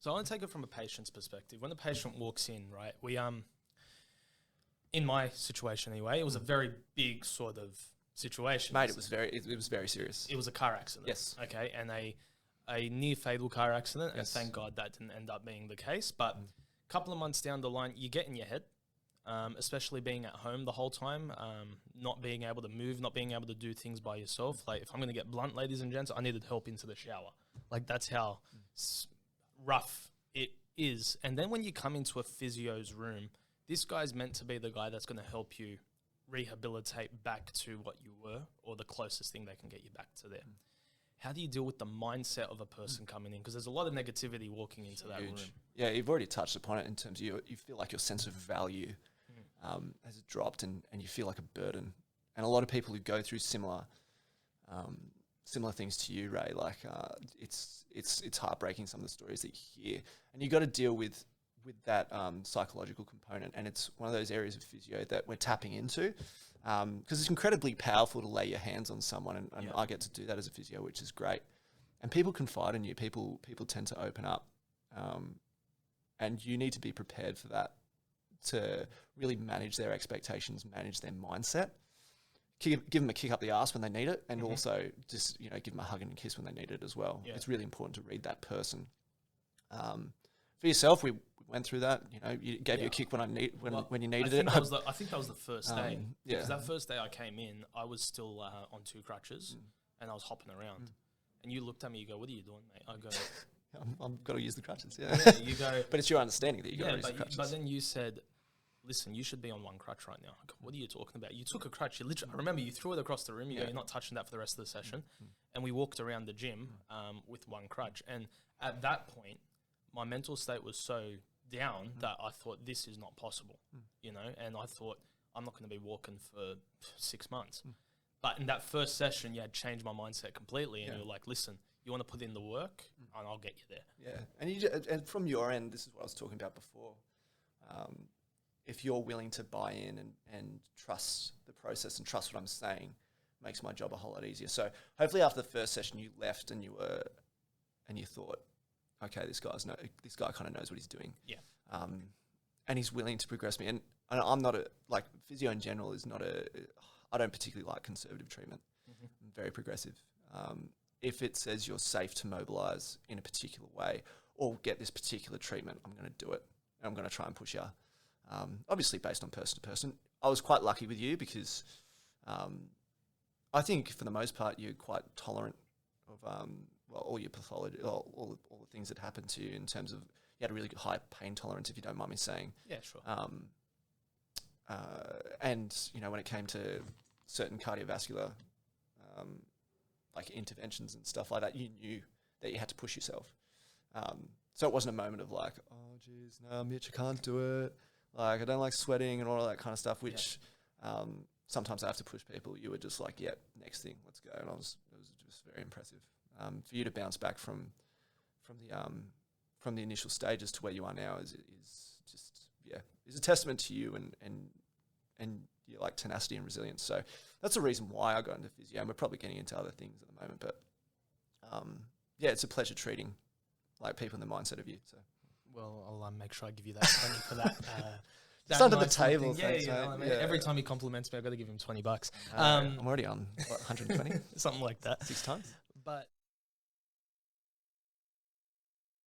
So I want to take it from a patient's perspective. When the patient walks in, right, we in my situation anyway, it was a very big sort of situation. Mate, it was very serious. It was a car accident. Yes. Okay, and a near fatal car accident, and Yes. thank God that didn't end up being the case. But a couple of months down the line, you get in your head, especially being at home the whole time, not being able to move, not being able to do things by yourself. Like, if I'm going to get blunt, ladies and gents, I needed help into the shower. Like, that's how rough it is. And then when you come into a physio's room, this guy's meant to be the guy that's going to help you rehabilitate back to what you were, or the closest thing they can get you back to there. How do you deal with the mindset of a person coming in? Because there's a lot of negativity walking into that room. Yeah, you've already touched upon it in terms of you feel like your sense of value has dropped, and you feel like a burden. And a lot of people who go through similar things to you, Ray, like it's heartbreaking, some of the stories that you hear. And you got to deal with that psychological component, and it's one of those areas of physio that we're tapping into, because it's incredibly powerful to lay your hands on someone, and I get to do that as a physio, which is great. And people confide in you. People tend to open up, and you need to be prepared for that, to really manage their expectations, manage their mindset, give them a kick up the arse when they need it, and also just give them a hug and a kiss when they need it as well. Yeah. It's really important to read that person. For yourself, we went through that. You gave you a kick when you needed it. I think that was the first day. Because that first day I came in, I was still on 2 crutches, and I was hopping around. And you looked at me, you go, "What are you doing, mate?" I go, I've got to use the crutches. Yeah, you go. But it's your understanding that you got to use the crutches. But then you said, "Listen, you should be on 1 crutch right now." I go, "What are you talking about? You took a crutch. I remember you threw it across the room. You go, "You're not touching that for the rest of the session." And we walked around the gym with 1 crutch. And at that point, my mental state was so down that I thought, this is not possible, and I thought, I'm not going to be walking for 6 months. But in that first session, you had changed my mindset completely, and you're like, listen, you want to put in the work, and I'll get you there. Yeah, and from your end, this is what I was talking about before. If you're willing to buy in and trust the process and trust what I'm saying, makes my job a whole lot easier. So hopefully after the first session, you left and you thought, okay, this guy kind of knows what he's doing. Yeah. And he's willing to progress me. And I'm not physio in general is not I don't particularly like conservative treatment. I'm very progressive. If it says you're safe to mobilize in a particular way or get this particular treatment, I'm going to do it. And I'm going to try and push you. Obviously based on person to person. I was quite lucky with you because I think for the most part you're quite tolerant of all your pathology, all the things that happened to you in terms of, you had a really high pain tolerance, if you don't mind me saying. Yeah, sure. And when it came to certain cardiovascular interventions and stuff like that, you knew that you had to push yourself. So it wasn't a moment of like, oh geez, no, Mitch, I can't do it. Like, I don't like sweating and all of that kind of stuff, which sometimes I have to push people. You were just like, yeah, next thing, let's go. And it was just very impressive. For you to bounce back from the initial stages to where you are now is a testament to you and your tenacity and resilience. So that's the reason why I got into physio, and we're probably getting into other things at the moment. But it's a pleasure treating people in the mindset of you. So well, I'll make sure I give you that money for that. It's under the table. Thanks, every time he compliments me, I've got to give him $20. I'm already on 120, something like that, 6 times. But